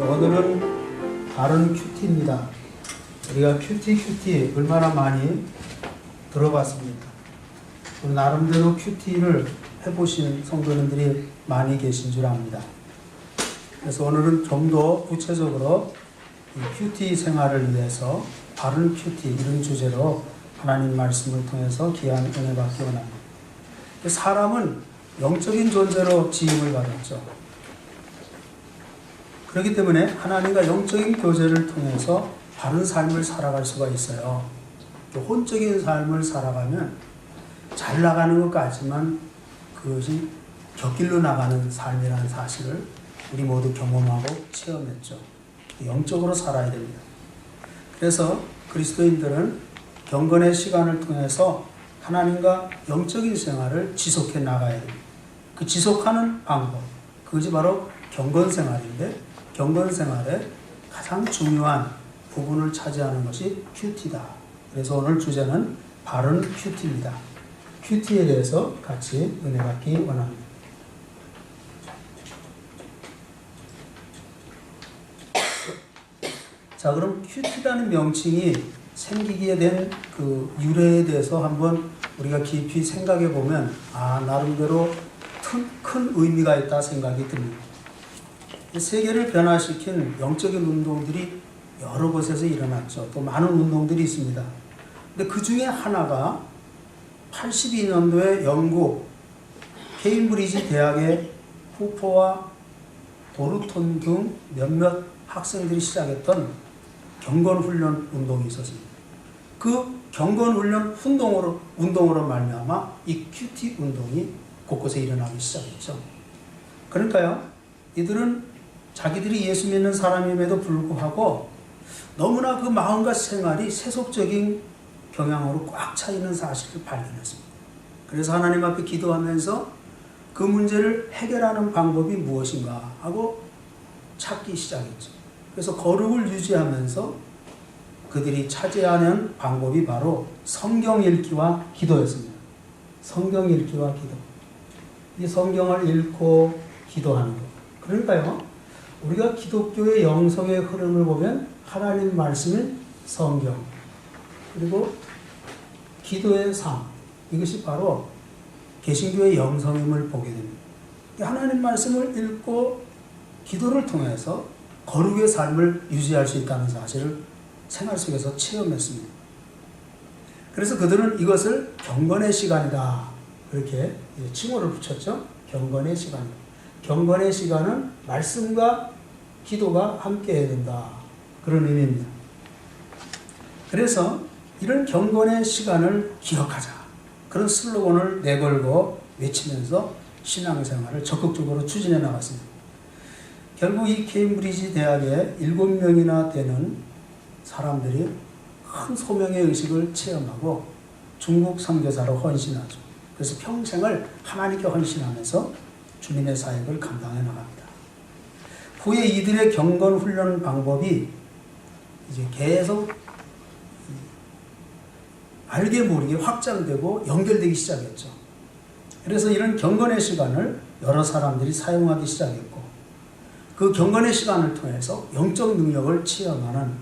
오늘은 바른 큐티입니다. 우리가 큐티 얼마나 많이 들어봤습니까? 나름대로 큐티를 해보신 성도님들이 많이 계신 줄 압니다. 그래서 오늘은 좀 더 구체적으로 이 큐티 생활을 위해서 바른 큐티 이런 주제로 하나님 말씀을 통해서 귀한 은혜 받기 원합니다. 사람은 영적인 존재로 지음을 받았죠. 그렇기 때문에 하나님과 영적인 교제를 통해서 바른 삶을 살아갈 수가 있어요. 혼적인 삶을 살아가면 잘 나가는 것까지만 그것이 곁길로 나가는 삶이라는 사실을 우리 모두 경험하고 체험했죠. 영적으로 살아야 됩니다. 그래서 그리스도인들은 경건의 시간을 통해서 하나님과 영적인 생활을 지속해 나가야 됩니다. 그 지속하는 방법, 그것이 바로 경건생활인데 경건생활의 가장 중요한 부분을 차지하는 것이 큐티다. 그래서 오늘 주제는 바른 큐티입니다. 큐티에 대해서 같이 은혜 받기 원합니다. 자, 그럼 큐티라는 명칭이 생기게 된 그 유래에 대해서 한번 우리가 깊이 생각해 보면 나름대로 큰 의미가 있다 생각이 듭니다. 세계를 변화시킨 영적인 운동들이 여러 곳에서 일어났죠. 또 많은 운동들이 있습니다. 근데 그 중에 하나가 82년도에 영국 케임브리지 대학의 후퍼와 도르톤 등 몇몇 학생들이 시작했던 경건훈련 운동이 있었습니다. 그 경건훈련 운동으로 말미암아 이 큐티 운동이 곳곳에 일어나기 시작했죠. 그러니까요, 이들은 자기들이 예수 믿는 사람임에도 불구하고 너무나 그 마음과 생활이 세속적인 경향으로 꽉 차 있는 사실을 발견했습니다. 그래서 하나님 앞에 기도하면서 그 문제를 해결하는 방법이 무엇인가 하고 찾기 시작했죠. 그래서 거룩을 유지하면서 그들이 찾아야하는 방법이 바로 성경 읽기와 기도였습니다. 성경 읽기와 기도. 이 성경을 읽고 기도하는 것. 그러니까요, 우리가 기독교의 영성의 흐름을 보면 하나님 말씀인 성경, 그리고 기도의 삶, 이것이 바로 개신교의 영성임을 보게 됩니다. 하나님 말씀을 읽고 기도를 통해서 거룩의 삶을 유지할 수 있다는 사실을 생활 속에서 체험했습니다. 그래서 그들은 이것을 경건의 시간이다, 그렇게 칭호를 붙였죠. 경건의 시간. 경건의 시간은 말씀과 기도가 함께 해야 된다, 그런 의미입니다. 그래서 이런 경건의 시간을 기억하자, 그런 슬로건을 내걸고 외치면서 신앙생활을 적극적으로 추진해 나갔습니다. 결국 이 케임브리지 대학에 7명이나 되는 사람들이 큰 소명의 의식을 체험하고 중국 선교사로 헌신하죠. 그래서 평생을 하나님께 헌신하면서 주님의 사역을 감당해 나갑니다. 후에 이들의 경건 훈련 방법이 이제 계속 알게 모르게 확장되고 연결되기 시작했죠. 그래서 이런 경건의 시간을 여러 사람들이 사용하기 시작했고, 그 경건의 시간을 통해서 영적 능력을 체험하는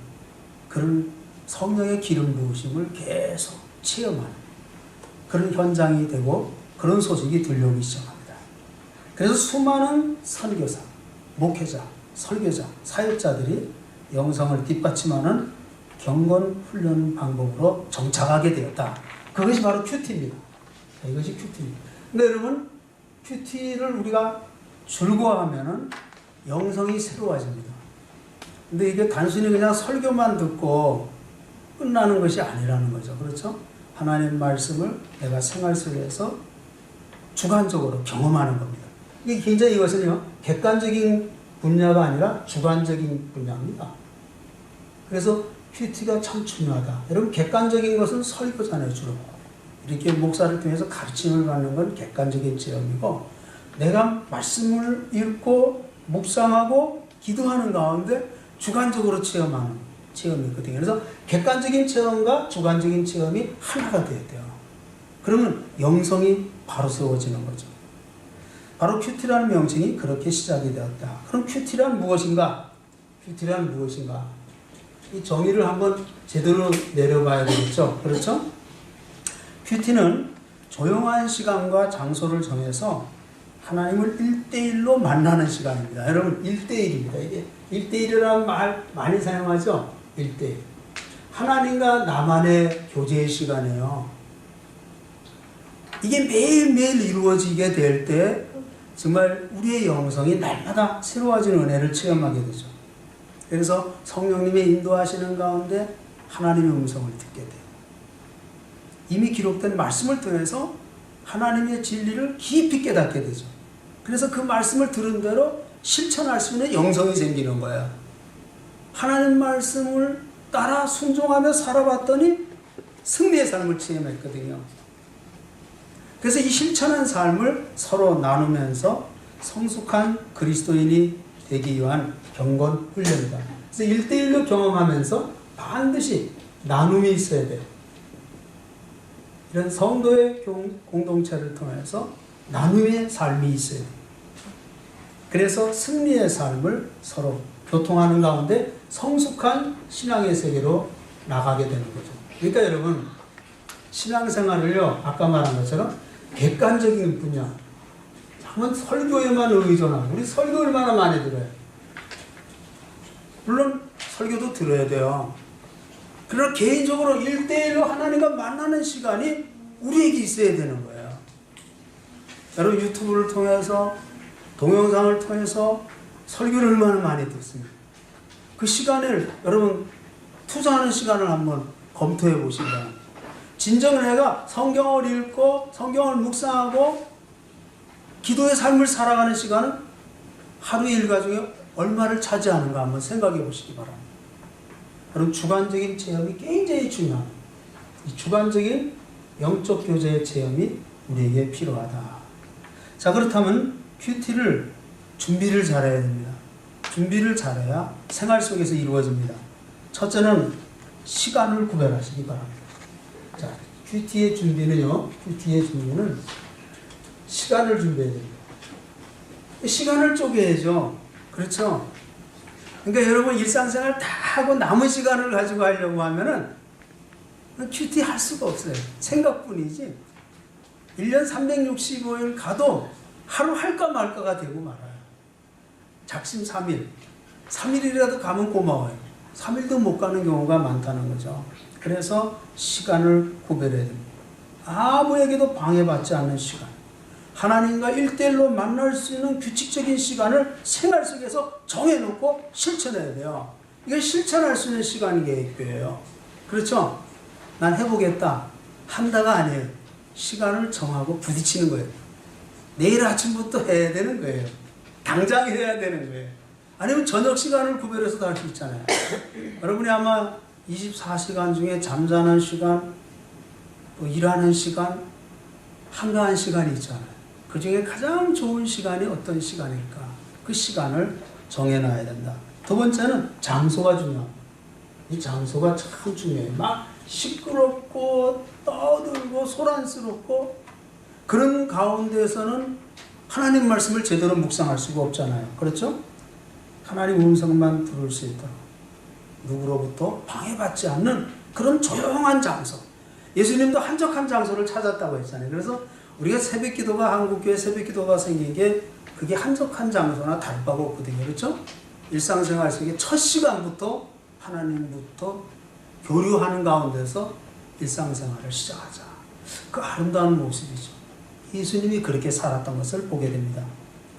그런 성령의 기름 부으심을 계속 체험하는 그런 현장이 되고 그런 소식이 들려오기 시작합니다. 그래서 수많은 선교사, 목회자, 설교자, 사역자들이 영성을 뒷받침하는 경건 훈련 방법으로 정착하게 되었다. 그것이 바로 큐티입니다. 이것이 큐티입니다. 근데 여러분, 큐티를 우리가 즐거워하면은 영성이 새로워집니다. 근데 이게 단순히 그냥 설교만 듣고 끝나는 것이 아니라는 거죠. 그렇죠? 하나님 말씀을 내가 생활 속에서 주관적으로 경험하는 겁니다. 이게 굉장히 이것은요, 객관적인 분야가 아니라 주관적인 분야입니다. 그래서 큐티가 참 중요하다. 여러분, 객관적인 것은 설교잖아요, 주로. 이렇게 목사를 통해서 가르침을 받는 건 객관적인 체험이고, 내가 말씀을 읽고 묵상하고 기도하는 가운데 주관적으로 체험하는 체험이 있거든요. 그래서 객관적인 체험과 주관적인 체험이 하나가 되어야 돼요. 그러면 영성이 바로 세워지는 거죠. 바로 큐티라는 명칭이 그렇게 시작이 되었다. 그럼 큐티란 무엇인가? 큐티란 무엇인가? 이 정의를 한번 제대로 내려봐야 되겠죠. 그렇죠? 큐티는 조용한 시간과 장소를 정해서 하나님을 1대1로 만나는 시간입니다. 여러분 1대1입니다. 이게 1대1이라는 말 많이 사용하죠? 1대1. 하나님과 나만의 교제의 시간이에요. 이게 매일매일 이루어지게 될 때 정말 우리의 영성이 날마다 새로워지는 은혜를 체험하게 되죠. 그래서 성령님의 인도하시는 가운데 하나님의 음성을 듣게 돼요. 이미 기록된 말씀을 통해서 하나님의 진리를 깊이 깨닫게 되죠. 그래서 그 말씀을 들은 대로 실천할 수 있는 영성이 생기는 거예요. 하나님 말씀을 따라 순종하며 살아봤더니 승리의 삶을 체험했거든요. 그래서 이 실천한 삶을 서로 나누면서 성숙한 그리스도인이 되기 위한 경건 훈련이다. 그래서 1대1로 경험하면서 반드시 나눔이 있어야 돼요. 이런 성도의 공동체를 통해서 나눔의 삶이 있어야 돼요. 그래서 승리의 삶을 서로 교통하는 가운데 성숙한 신앙의 세계로 나가게 되는 거죠. 그러니까 여러분, 신앙생활을요, 아까 말한 것처럼 객관적인 분야, 한번 설교에만 의존하고, 우리 설교 얼마나 많이 들어요. 물론 설교도 들어야 돼요. 그러나 개인적으로 1대1로 하나님과 만나는 시간이 우리에게 있어야 되는 거예요. 여러분 유튜브를 통해서, 동영상을 통해서 설교를 얼마나 많이 듣습니까? 그 시간을 여러분 투자하는 시간을 한번 검토해 보시면, 진정은 내가 성경을 읽고 성경을 묵상하고 기도의 삶을 살아가는 시간은 하루 일과 중에 얼마를 차지하는가 한번 생각해 보시기 바랍니다. 여러분 주관적인 체험이 굉장히 중요합니다. 이 주관적인 영적 교제의 체험이 우리에게 필요하다. 자, 그렇다면 큐티를 준비를 잘해야 됩니다. 준비를 잘해야 생활 속에서 이루어집니다. 첫째는 시간을 구별하시기 바랍니다. 자, 큐티의 준비는 시간을 준비해야 됩니다. 시간을 쪼개야죠. 그렇죠? 그러니까 여러분 일상생활 다 하고 남은 시간을 가지고 하려고 하면은 큐티 할 수가 없어요. 생각뿐이지. 1년 365일 가도 하루 할까 말까가 되고 말아요. 작심 3일. 3일이라도 가면 고마워요. 3일도 못 가는 경우가 많다는 거죠. 그래서 시간을 구별해야 됩니다. 아무에게도 방해받지 않는 시간. 하나님과 1대1로 만날 수 있는 규칙적인 시간을 생활 속에서 정해놓고 실천해야 돼요. 이게 실천할 수 있는 시간이 계획표예요. 그렇죠? 난 해보겠다. 한다가 아니에요. 시간을 정하고 부딪히는 거예요. 내일 아침부터 해야 되는 거예요. 당장 해야 되는 거예요. 아니면 저녁 시간을 구별해서도 할 수 있잖아요. 여러분이 아마 24시간 중에 잠자는 시간, 또 일하는 시간, 한가한 시간이 있잖아요. 그 중에 가장 좋은 시간이 어떤 시간일까? 그 시간을 정해놔야 된다. 두 번째는 장소가 중요합니다. 이 장소가 참 중요해요. 막 시끄럽고 떠들고 소란스럽고 그런 가운데에서는 하나님 말씀을 제대로 묵상할 수가 없잖아요. 그렇죠? 하나님 음성만 들을 수 있도록 누구로부터 방해받지 않는 그런 조용한 장소. 예수님도 한적한 장소를 찾았다고 했잖아요. 그래서 우리가 새벽기도가, 한국교회 새벽기도가 생긴 게 그게 한적한 장소나 다를 바가 없거든요. 그렇죠? 일상생활 속에 첫 시간부터 하나님부터 교류하는 가운데서 일상생활을 시작하자. 그 아름다운 모습이죠. 예수님이 그렇게 살았던 것을 보게 됩니다.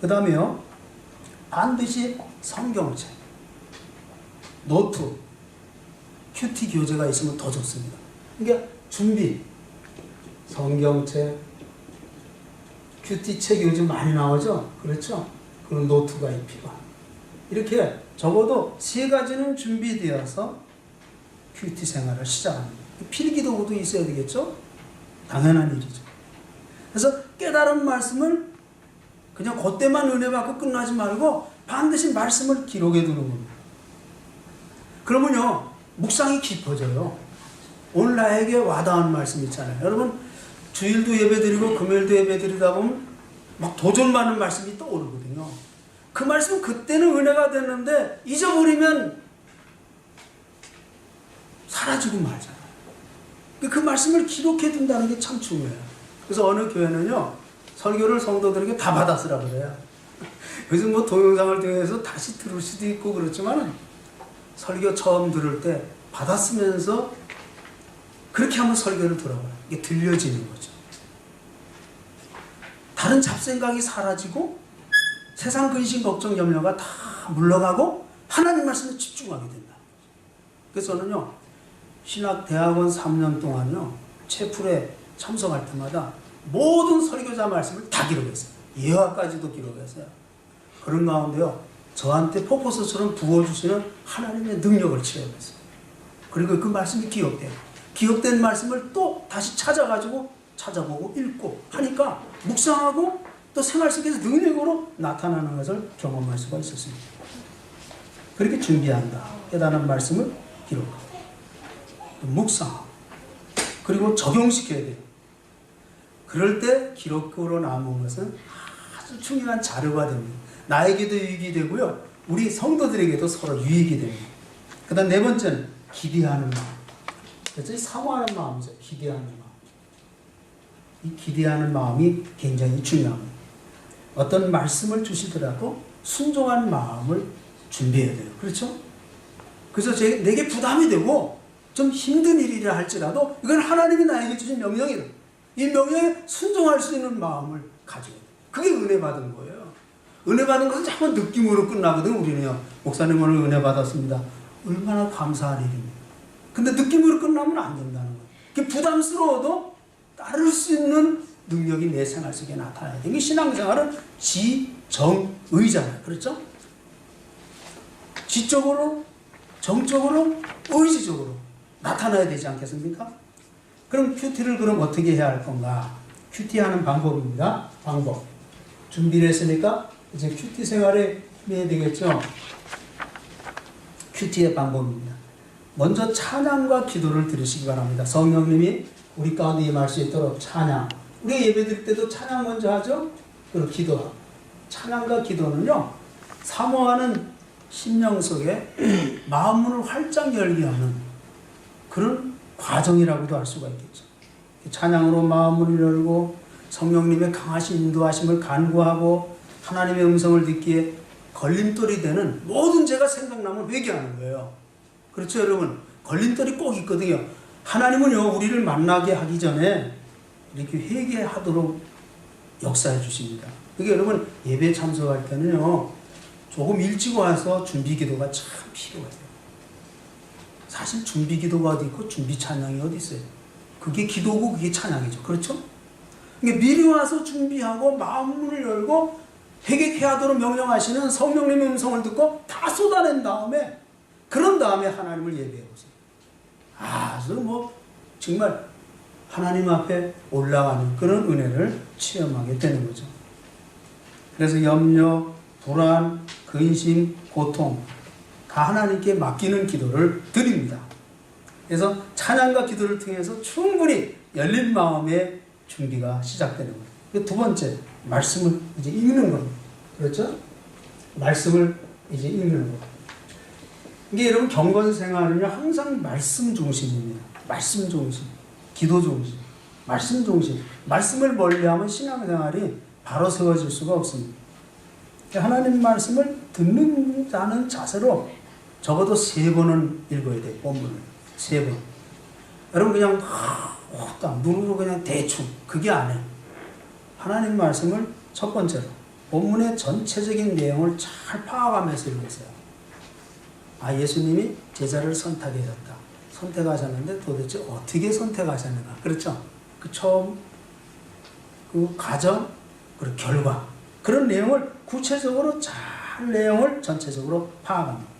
그 다음에요, 반드시 성경책, 노트, 큐티 교재가 있으면 더 좋습니다. 그러니까 준비, 성경책, 큐티 책이 요즘 많이 나오죠? 그렇죠? 그런 노트가 필요합니다. 이렇게 적어도 3가지는 준비되어서 큐티 생활을 시작합니다. 필기도구도 있어야 되겠죠? 당연한 일이죠. 그래서 깨달은 말씀을 그냥 그때만 은혜 받고 끝나지 말고 반드시 말씀을 기록해 두는 겁니다. 그러면요, 묵상이 깊어져요. 오늘 나에게 와닿은 말씀 있잖아요. 여러분, 주일도 예배 드리고 금요일도 예배 드리다 보면 막 도전받는 말씀이 떠오르거든요. 그 말씀 그때는 은혜가 됐는데 잊어버리면 사라지고 말잖아요. 그 말씀을 기록해 둔다는 게 참 중요해요. 그래서 어느 교회는요, 설교를 성도들에게 다 받았으라 그래요. 요즘 뭐 동영상을 통해서 다시 들을 수도 있고 그렇지만 설교 처음 들을 때 받았으면서 그렇게 한번 설교를 들어봐요. 이게 들려지는 거죠. 다른 잡생각이 사라지고 세상 근심 걱정 염려가 다 물러가고 하나님 말씀에 집중하게 된다. 그래서 저는요, 신학대학원 3년 동안요, 채플에 참석할 때마다 모든 설교자 말씀을 다 기록했어요. 예화까지도 기록했어요. 그런 가운데요, 저한테 폭포수처럼 부어주시는 하나님의 능력을 체험했어요. 그리고 그 말씀이 기억돼요. 기억된 말씀을 또 다시 찾아보고 읽고 하니까 묵상하고 또 생활 속에서 능력으로 나타나는 것을 경험할 수가 있었습니다. 그렇게 준비한다. 깨달은 말씀을 기록하고 묵상하고 그리고 적용시켜야 돼요. 그럴 때 기록으로 남은 것은 아주 중요한 자료가 됩니다. 나에게도 유익이 되고요, 우리 성도들에게도 서로 유익이 됩니다. 그 다음 네 번째는 기대하는 마음. 그래서 사모하는 마음이죠. 기대하는 마음. 이 기대하는 마음이 굉장히 중요합니다. 어떤 말씀을 주시더라도 순종한 마음을 준비해야 돼요. 그렇죠? 그래서 내게 부담이 되고 좀 힘든 일이라 할지라도 이건 하나님이 나에게 주신 명령이다. 이 명령에 순종할 수 있는 마음을 가져야 돼요. 그게 은혜 받은 거예요. 은혜 받은 것은 자꾸 느낌으로 끝나거든요. 우리는요, 목사님 오늘 은혜 받았습니다. 얼마나 감사한 일입니다. 근데 느낌으로 끝나면 안 된다는 거예요. 그게 부담스러워도 따를 수 있는 능력이 내 생활 속에 나타나야 돼요. 이게 신앙생활은 지정의잖아요. 그렇죠? 지적으로, 정적으로, 의지적으로 나타나야 되지 않겠습니까? 그럼 큐티를 그럼 어떻게 해야 할 건가? 큐티하는 방법입니다. 방법. 준비를 했으니까 이제 큐티 생활에 해야 되겠죠? 큐티의 방법입니다. 먼저 찬양과 기도를 들으시기 바랍니다. 성령님이 우리 가운데 임할 수 있도록 찬양. 우리 예배 드릴 때도 찬양 먼저 하죠? 그리고 기도하고. 찬양과 기도는요, 사모하는 심령 속에 마음문을 활짝 열게 하는 그런 과정이라고도 할 수가 있겠죠. 찬양으로 마음문을 열고 성령님의 강하신 인도하심을 간구하고 하나님의 음성을 듣기에 걸림돌이 되는 모든 죄가 생각나면 회개하는 거예요. 그렇죠, 여러분? 걸림돌이 꼭 있거든요. 하나님은요, 우리를 만나게 하기 전에 이렇게 회개하도록 역사해 주십니다. 그게 여러분, 예배 참석할 때는요, 조금 일찍 와서 준비 기도가 참 필요해요. 사실 준비 기도가 어디 있고 준비 찬양이 어디 있어요? 그게 기도고 그게 찬양이죠. 그렇죠? 그러니까 미리 와서 준비하고 마음문을 열고 회개케 하도록 명령하시는 성령님의 음성을 듣고 다 쏟아낸 다음에, 그런 다음에 하나님을 예배해 보세요. 아주 정말 하나님 앞에 올라가는 그런 은혜를 체험하게 되는 거죠. 그래서 염려, 불안, 근심, 고통 다 하나님께 맡기는 기도를 드립니다. 그래서 찬양과 기도를 통해서 충분히 열린 마음의 준비가 시작되는 거예요. 두 번째, 말씀을 이제 읽는 겁니다. 그렇죠? 말씀을 이제 읽는 거. 이게 여러분, 경건 생활은요, 항상 말씀 중심입니다. 말씀 중심, 기도 중심, 말씀 중심. 말씀을 멀리하면 신앙생활이 바로 세워질 수가 없습니다. 하나님 말씀을 듣는다는 자세로 적어도 3번은 읽어야 돼요. 본문을 3번. 여러분, 그냥 눈으로 그냥 대충 그게 아니에요. 하나님 말씀을 첫 번째로 본문의 전체적인 내용을 잘 파악하면서 읽으세요. 예수님이 제자를 선택하셨는데 도대체 어떻게 선택하셨는가? 그렇죠? 그 처음, 그 과정, 그리고 결과, 그런 내용을 구체적으로 잘 내용을 전체적으로 파악합니다.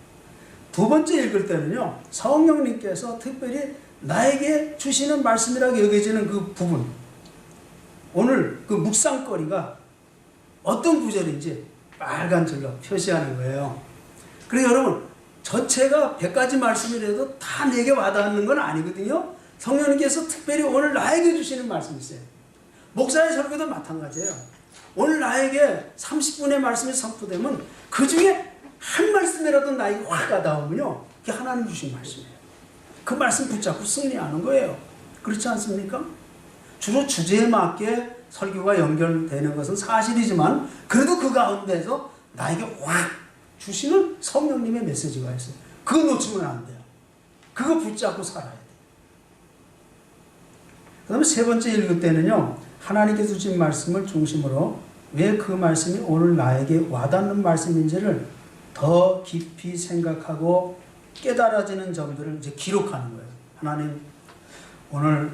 두 번째 읽을 때는요, 성령님께서 특별히 나에게 주시는 말씀이라고 여겨지는 그 부분, 오늘 그 묵상거리가 어떤 구절인지 빨간 줄로 표시하는 거예요. 그래서 여러분, 전체가 100가지 말씀이라도 다 내게 와닿는 건 아니거든요. 성령님께서 특별히 오늘 나에게 주시는 말씀이 있어요. 목사의 설교도 마찬가지예요. 오늘 나에게 30분의 말씀이 선포되면 그 중에 한 말씀이라도 나에게 확 와닿으면요, 그게 하나님 주신 말씀이에요. 그 말씀 붙잡고 승리하는 거예요. 그렇지 않습니까? 주로 주제에 맞게 설교가 연결되는 것은 사실이지만 그래도 그 가운데서 나에게 확 주시는 성령님의 메시지가 있어요. 그거 놓치면 안 돼요. 그거 붙잡고 살아야 돼요. 그 다음에 세 번째 읽을 때는요, 하나님께서 주신 말씀을 중심으로 왜 그 말씀이 오늘 나에게 와닿는 말씀인지를 더 깊이 생각하고 깨달아지는 점들을 이제 기록하는 거예요. 하나님, 오늘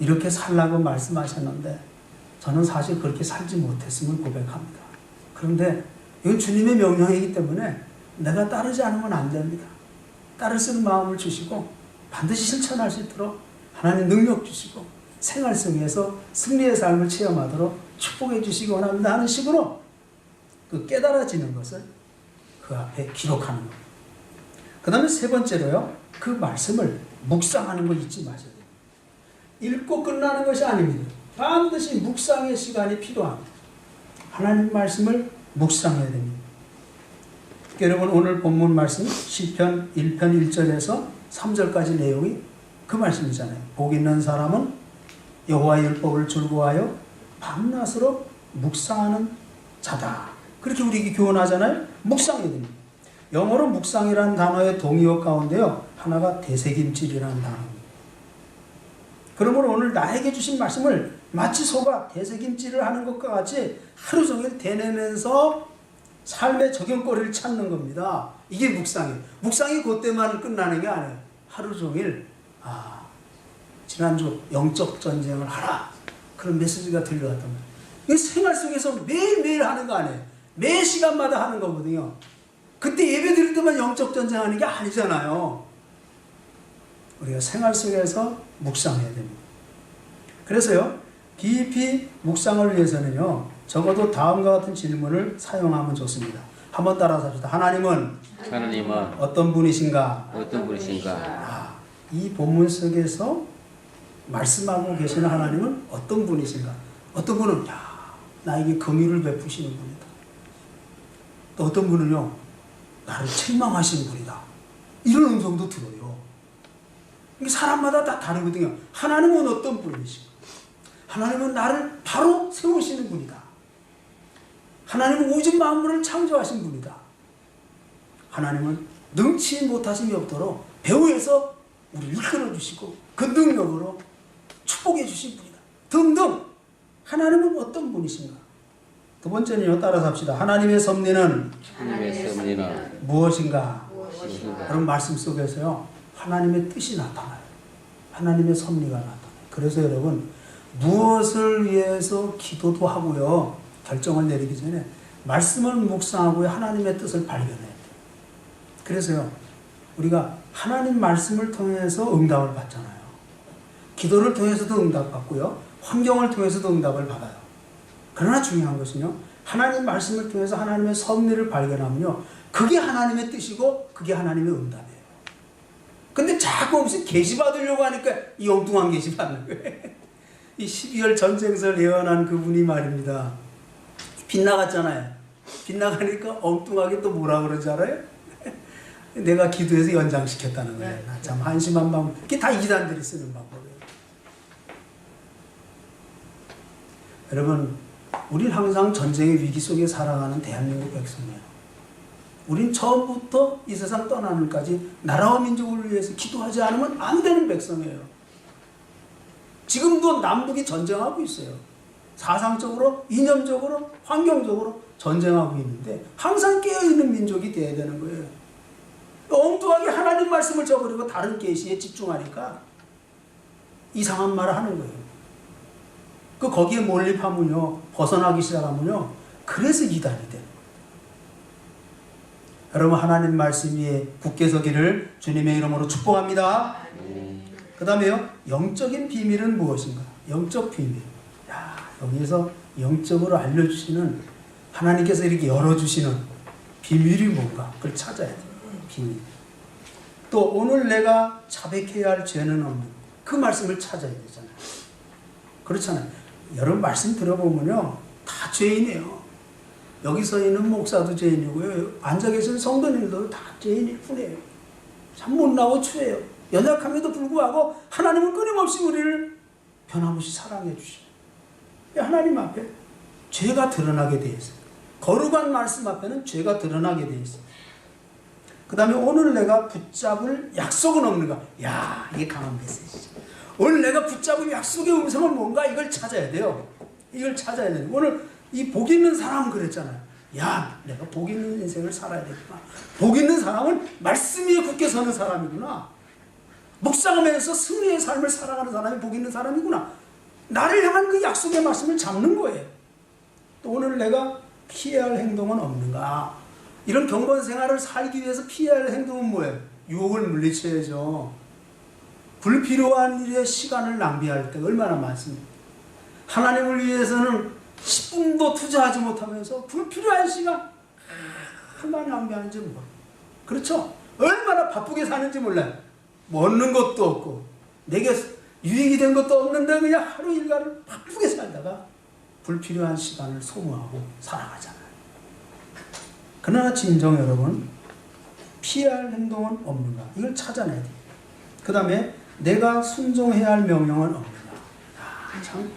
이렇게 살라고 말씀하셨는데 저는 사실 그렇게 살지 못했음을 고백합니다. 그런데 이건 주님의 명령이기 때문에 내가 따르지 않으면 안 됩니다. 따를 수 있는 마음을 주시고 반드시 실천할 수 있도록 하나님 능력 주시고 생활 속에서 승리의 삶을 체험하도록 축복해 주시기 원합니다 하는 식으로 그 깨달아지는 것을 그 앞에 기록하는 겁니다. 그 다음에 세 번째로요, 그 말씀을 묵상하는 거 잊지 마셔야 돼요. 읽고 끝나는 것이 아닙니다. 반드시 묵상의 시간이 필요합니다. 하나님 말씀을 묵상해야 됩니다. 여러분, 오늘 본문 말씀 시편 1편 1절에서 3절까지 내용이 그 말씀이잖아요. 복 있는 사람은 여호와의 율법을 즐거워하여 밤낮으로 묵상하는 자다. 그렇게 우리에게 교훈하잖아요. 묵상해야 됩니다. 영어로 묵상이라는 단어의 동의어 가운데요, 하나가 되새김질이라는 단어입니다. 그러므로 오늘 나에게 주신 말씀을 마치 소가 되새김질을 하는 것과 같이 하루 종일 되내면서 삶의 적용거리를 찾는 겁니다. 이게 묵상이에요. 묵상이 그때만 끝나는 게 아니에요. 하루 종일 지난주 영적 전쟁을 하라, 그런 메시지가 들려왔단 말이에요. 이 생활 속에서 매일매일 하는 거 아니에요. 매 시간마다 하는 거거든요. 그때 예배 드릴 때만 영적 전쟁하는 게 아니잖아요. 우리가 생활 속에서 묵상해야 됩니다. 그래서요, 깊이 묵상을 위해서는요, 적어도 다음과 같은 질문을 사용하면 좋습니다. 한번 따라서 합시다. 하나님은 어떤 분이신가? 이 본문 속에서 말씀하고 계시는 하나님은 어떤 분이신가? 어떤 분은 나에게 긍휼을 베푸시는 분이다. 또 어떤 분은요, 나를 책망하시는 분이다. 이런 음성도 들어요. 이게 사람마다 다 다르거든요. 하나님은 어떤 분이신가? 하나님은 나를 바로 세우시는 분이다. 하나님은 우주 만물을 창조하신 분이다. 하나님은 능치 못하심이 없도록 배후에서 우리를 이끌어주시고 그 능력으로 축복해 주신 분이다. 등등. 하나님은 어떤 분이신가? 두 번째는요, 따라서 합시다. 하나님의 섭리는 무엇인가? 그런 말씀 속에서요, 하나님의 뜻이 나타나요. 하나님의 섭리가 나타나요. 그래서 여러분, 무엇을 위해서 기도도 하고요, 결정을 내리기 전에 말씀을 묵상하고요, 하나님의 뜻을 발견해야 돼요. 그래서요, 우리가 하나님 말씀을 통해서 응답을 받잖아요. 기도를 통해서도 응답받고요, 환경을 통해서도 응답을 받아요. 그러나 중요한 것은요, 하나님 말씀을 통해서 하나님의 섭리를 발견하면요, 그게 하나님의 뜻이고 그게 하나님의 응답이에요. 근데 자꾸 무슨 계시 받으려고 하니까 이 엉뚱한 계시 받는 거예요. 이 12월 전쟁설 예언한 그분이 말입니다. 빗나갔잖아요. 빗나가니까 엉뚱하게 또 뭐라 그러지 알아요? 내가 기도해서 연장시켰다는 거예요. 참 한심한 방법. 그게 다 이단들이 쓰는 방법이에요. 여러분, 우린 항상 전쟁의 위기 속에 살아가는 대한민국 백성이에요. 우린 처음부터 이 세상 떠나는까지 나라와 민족을 위해서 기도하지 않으면 안 되는 백성이에요. 지금도 남북이 전쟁하고 있어요. 사상적으로, 이념적으로, 환경적으로 전쟁하고 있는데 항상 깨어있는 민족이 돼야 되는 거예요. 엉뚱하게 하나님 말씀을 저버리고 다른 계시에 집중하니까 이상한 말을 하는 거예요. 거기에 몰입하면요, 벗어나기 시작하면요, 그래서 이단이 돼요. 여러분, 하나님 말씀 위에 굳게 서기를 주님의 이름으로 축복합니다. 그 다음에요, 영적인 비밀은 무엇인가? 영적 비밀. 여기에서 영적으로 알려주시는, 하나님께서 이렇게 열어주시는 비밀이 뭔가? 그걸 찾아야 돼요. 비밀. 또 오늘 내가 자백해야 할 죄는 없는 그 말씀을 찾아야 되잖아요. 그렇잖아요. 여러분 말씀 들어보면요, 죄인이에요. 여기 서 있는 목사도 죄인이고요. 앉아 계신 성도님들도 다 죄인일 뿐이에요. 참 못나고 추해요. 연약함에도 불구하고 하나님은 끊임없이 우리를 변함없이 사랑해 주셔요. 하나님 앞에 죄가 드러나게 되어 있어요. 거룩한 말씀 앞에는 죄가 드러나게 되어 있어요. 그 다음에 오늘 내가 붙잡을 약속은 없는가? 야, 이게 강한 메시지죠. 오늘 내가 붙잡을 약속의 음성은 뭔가? 이걸 찾아야 돼요. 이걸 찾아야 돼요. 오늘 이 복 있는 사람은 그랬잖아요. 야, 내가 복 있는 인생을 살아야 되구나. 복 있는 사람은 말씀 위에 굳게 서는 사람이구나. 묵상하면서 승리의 삶을 살아가는 사람이 복 있는 사람이구나. 나를 향한 그 약속의 말씀을 잡는 거예요. 또 오늘 내가 피해야 할 행동은 없는가? 이런 경건 생활을 살기 위해서 피해야 할 행동은 뭐예요? 유혹을 물리쳐야죠. 불필요한 일에 시간을 낭비할 때가 얼마나 많습니까? 하나님을 위해서는 10분도 투자하지 못하면서 불필요한 시간 얼마나 낭비하는지 몰라요. 그렇죠? 얼마나 바쁘게 사는지 몰라요. 뭐 얻는 것도 없고 내게 유익이 된 것도 없는데 그냥 하루 일과를 바쁘게 살다가 불필요한 시간을 소모하고 살아가잖아요. 그러나 진정 여러분, 피해야 할 행동은 없는가? 이걸 찾아내야 돼요. 그 다음에 내가 순종해야 할 명령은 없는가? 참.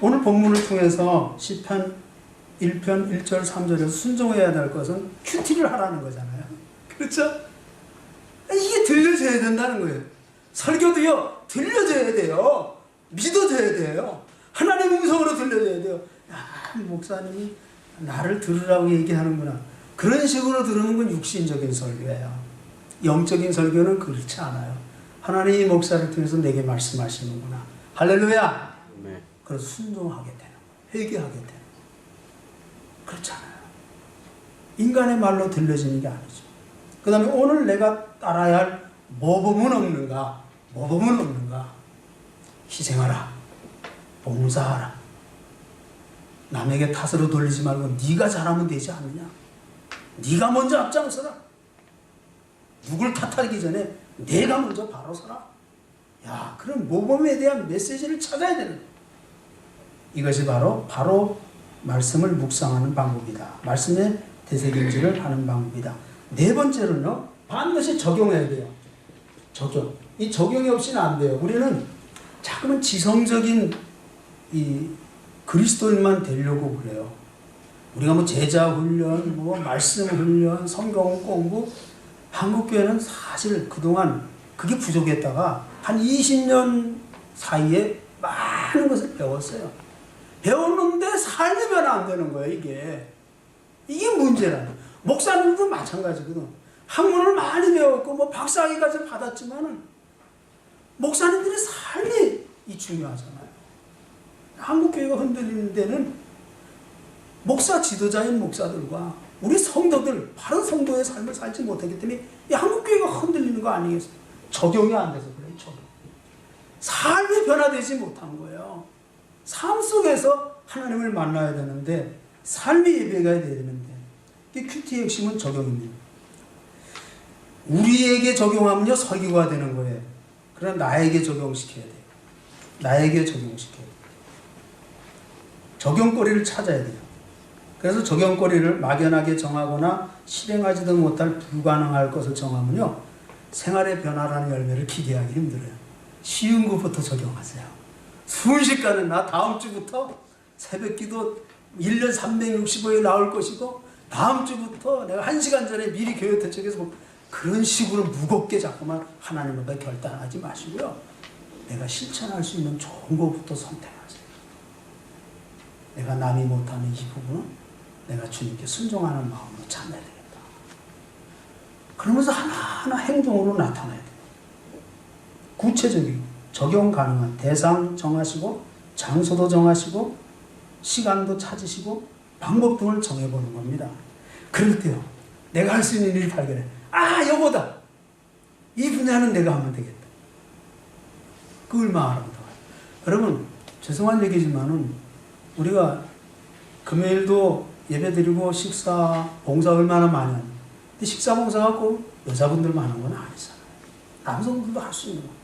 오늘 본문을 통해서 시편 1편 1절 3절에서 순종해야 될 것은 큐티를 하라는 거잖아요. 그렇죠? 이게 들려줘야 된다는 거예요. 설교도요, 들려줘야 돼요. 믿어줘야 돼요. 하나님 음성으로 들려줘야 돼요. 야, 목사님이 나를 들으라고 얘기하는구나. 그런 식으로 들으는 건 육신적인 설교예요. 영적인 설교는 그렇지 않아요. 하나님이 목사를 통해서 내게 말씀하시는구나. 할렐루야. 네. 그래서 순종하게 되는 거예요. 회개하게 되는 거예요. 그렇잖아요. 인간의 말로 들려지는 게 아니죠. 그 다음에 오늘 내가 따라야 할 모범은 없는가? 모범은 없는가? 희생하라. 봉사하라. 남에게 탓으로 돌리지 말고 네가 잘하면 되지 않느냐? 네가 먼저 앞장서라. 누굴 탓하기 전에 내가 먼저 바로 서라. 야, 그런 모범에 대한 메시지를 찾아야 되는 거예요. 이것이 바로 말씀을 묵상하는 방법이다. 말씀의 되새김질을 하는 방법이다. 네 번째로는요, 반드시 적용해야 돼요. 적용. 이 적용이 없이는 안 돼요. 우리는 자꾸만 지성적인 이 그리스도인만 되려고 그래요. 우리가 뭐 제자 훈련, 뭐 말씀 훈련, 성경 공부, 한국교회는 사실 그동안 그게 부족했다가 한 20년 사이에 많은 것을 배웠어요. 배웠는데 삶이 변화 안 되는 거예요, 이게. 이게 문제라요. 목사님도 마찬가지거든. 학문을 많이 배웠고, 뭐 박사학위까지 받았지만은, 목사님들의 삶이 중요하잖아요. 한국교회가 흔들리는 데는 목사 지도자인 목사들과 우리 성도들, 바른 성도의 삶을 살지 못하기 때문에 이 한국교회가 흔들리는 거 아니겠어요? 적용이 안 돼서 그래요, 적용. 삶이 변화되지 못한 거예요. 삶 속에서 하나님을 만나야 되는데, 삶이 예배가 돼야 되는데, 이 큐티의 핵심은 적용입니다. 우리에게 적용하면요, 설교가 되는 거예요. 그러나 나에게 적용시켜야 돼요. 나에게 적용시켜야 돼요. 적용거리를 찾아야 돼요. 그래서 적용거리를 막연하게 정하거나 실행하지도 못할 불가능할 것을 정하면요, 생활의 변화라는 열매를 기대하기 힘들어요. 쉬운 것부터 적용하세요. 순식간에 나 다음 주부터 새벽기도 1년 365일 나올 것이고, 다음 주부터 내가 1시간 전에 미리 교회 대책에서 그런 식으로 무겁게 자꾸만 하나님 앞에 결단하지 마시고요. 내가 실천할 수 있는 좋은 것부터 선택하세요. 내가 남이 못하는 이 부분은 내가 주님께 순종하는 마음으로 참아야 되겠다. 그러면서 하나하나 행동으로 나타나야 돼요. 구체적이고 적용 가능한 대상 정하시고, 장소도 정하시고, 시간도 찾으시고, 방법 등을 정해보는 겁니다. 그럴 때요, 내가 할 수 있는 일을 발견해. 아, 여보다! 이 분야는 내가 하면 되겠다. 그걸 말합니다. 여러분, 죄송한 얘기지만은, 우리가 금요일도 예배드리고 식사, 봉사 얼마나 많이 하는데, 식사 봉사가 꼭 여자분들만 하는 건 아니잖아요. 남성들도 할 수 있는 거예요.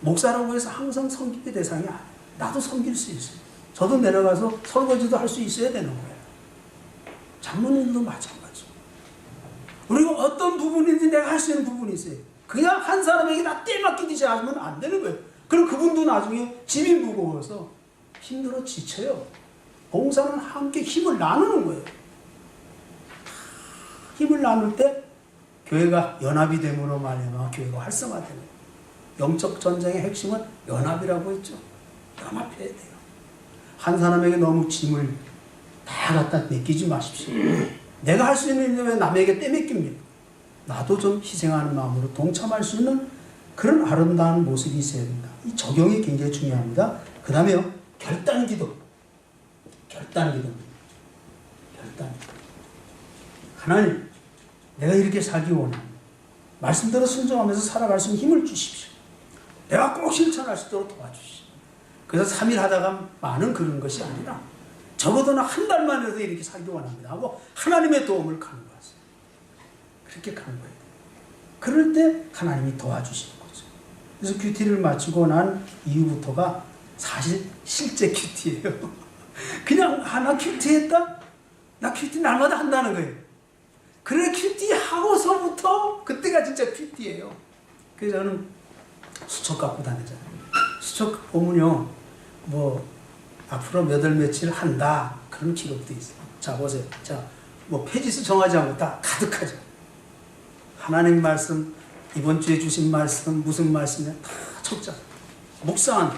목사라고 해서 항상 섬김의 대상이 아니에요. 나도 섬길 수 있어요. 저도 내려가서 설거지도 할 수 있어야 되는 거예요. 장모님도 마찬가지. 그리고 어떤 부분인지 내가 할 수 있는 부분이 있어요. 그냥 한 사람에게 다 떼맡기듯이 하면 안 되는 거예요. 그럼 그분도 나중에 짐이 무거워서 힘들어 지쳐요. 봉사는 함께 힘을 나누는 거예요. 힘을 나눌 때 교회가 연합이 됨으로 말미암아 교회가 활성화되는 거예요. 영적 전쟁의 핵심은 연합이라고 했죠. 연합해야 돼요. 한 사람에게 너무 짐을 다 갖다 맡기지 마십시오. 내가 할 수 있는 일을 왜 남에게 떼맡깁니까? 나도 좀 희생하는 마음으로 동참할 수 있는 그런 아름다운 모습이 있어야 된다. 이 적용이 굉장히 중요합니다. 그 다음에요, 결단기도. 결단기도. 하나님, 내가 이렇게 살기 원합니다. 말씀대로 순종하면서 살아갈 수 있는 힘을 주십시오. 내가 꼭 실천할 수 있도록 도와주십시오. 그래서 3일 하다가 많은 그런 것이 아니라 적어도는 한 달만 해도 이렇게 살기 원합니다 하고 하나님의 도움을 간구하세요. 그렇게 간구해요. 그럴 때 하나님이 도와주시는 거죠. 그래서 큐티를 마치고 난 이후부터가 사실 실제 큐티예요. 그냥 나 큐티했다? 나 큐티 날마다 한다는 거예요. 그래 큐티 하고서부터 그때가 진짜 큐티예요. 그래서 저는 수첩 갖고 다니잖아요. 수첩 보면요, 뭐 앞으로 몇 월 며칠 한다 그런 기록도 있어요. 자 보세요. 자 뭐 페이지수 정하지 않고 다 가득하죠. 하나님 말씀, 이번 주에 주신 말씀 무슨 말씀이냐 다 적자. 묵상한.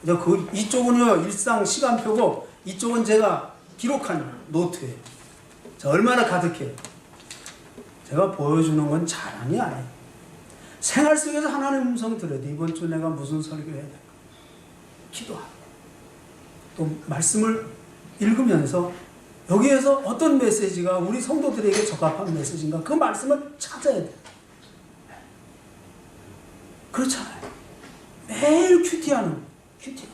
그 이쪽은요 일상 시간표고 이쪽은 제가 기록한 노트예요. 자, 얼마나 가득해요. 제가 보여주는 건 자랑이 아니에요. 생활 속에서 하나님의 음성 들어야 돼. 이번 주 내가 무슨 설교해야 될까? 기도하고 또 말씀을 읽으면서 여기에서 어떤 메시지가 우리 성도들에게 적합한 메시지인가 그 말씀을 찾아야 돼요. 그렇잖아요. 매일 큐티하는 큐티.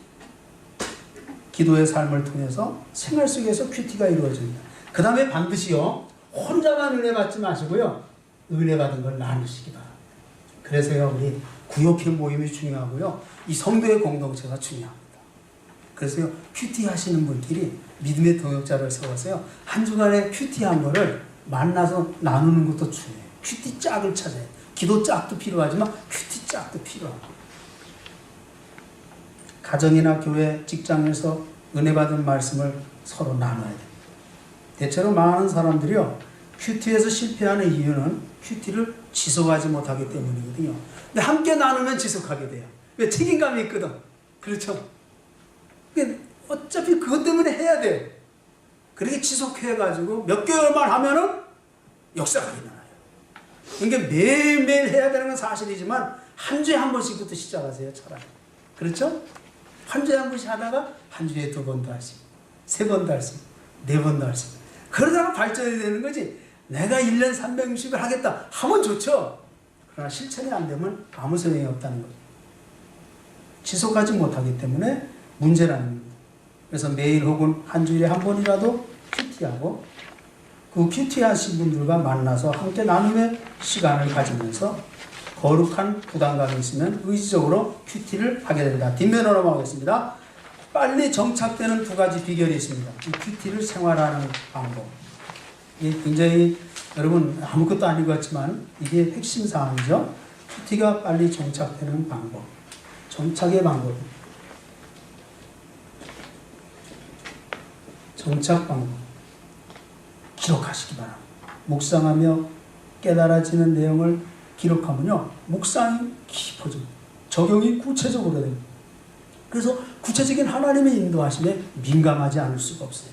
기도의 삶을 통해서 생활 속에서 큐티가 이루어집니다. 그 다음에 반드시요 혼자만 은혜 받지 마시고요 은혜 받은 걸 나누시기 바랍니다. 그래서요 우리 구역회 모임이 중요하고요 이 성도의 공동체가 중요합니다. 그래서요 큐티 하시는 분끼리 믿음의 동역자를 세워서요 한 주간에 큐티한 거를 만나서 나누는 것도 중요해요. 큐티 짝을 찾아요. 기도 짝도 필요하지만 큐티 짝도 필요합니다. 가정이나 교회, 직장에서 은혜 받은 말씀을 서로 나눠야 돼요. 대체로 많은 사람들이요 큐티에서 실패하는 이유는 큐티를 지속하지 못하기 때문이거든요. 근데 함께 나누면 지속하게 돼요. 왜? 책임감이 있거든. 그렇죠? 어차피 그것 때문에 해야 돼요. 그렇게 지속해가지고 몇 개월만 하면은 역사가 일어나요. 그러니까 매일매일 해야 되는 건 사실이지만 한 주에 한 번씩부터 시작하세요. 차라리. 그렇죠? 한 주에 한 번씩 하다가 한 주에 2번도 할 수 있고 3번도 할 수 있고 4번도 할 수 있고 그러다가 발전이 되는 거지. 내가 1년 360을 하겠다 하면 좋죠. 그러나 실천이 안 되면 아무 소용이 없다는 거죠. 지속하지 못하기 때문에 문제라는 겁니다. 그래서 매일 혹은 한 주일에 한 번이라도 큐티하고 그 큐티하신 분들과 만나서 함께 나눔의 시간을 가지면서 거룩한 부담감이 있으면 의지적으로 큐티를 하게 됩니다. 뒷면으로 넘어가겠습니다. 빨리 정착되는 2가지 비결이 있습니다. 이 큐티를 생활하는 방법. 이게 굉장히 여러분 아무것도 아닌 것 같지만 이게 핵심 사항이죠. 큐티가 빨리 정착되는 방법. 정착의 방법. 정착 방법. 기록하시기 바랍니다. 묵상하며 깨달아지는 내용을 기록하면요. 묵상이 깊어집니다. 적용이 구체적으로 됩니다. 그래서 구체적인 하나님의 인도하심에 민감하지 않을 수가 없어요.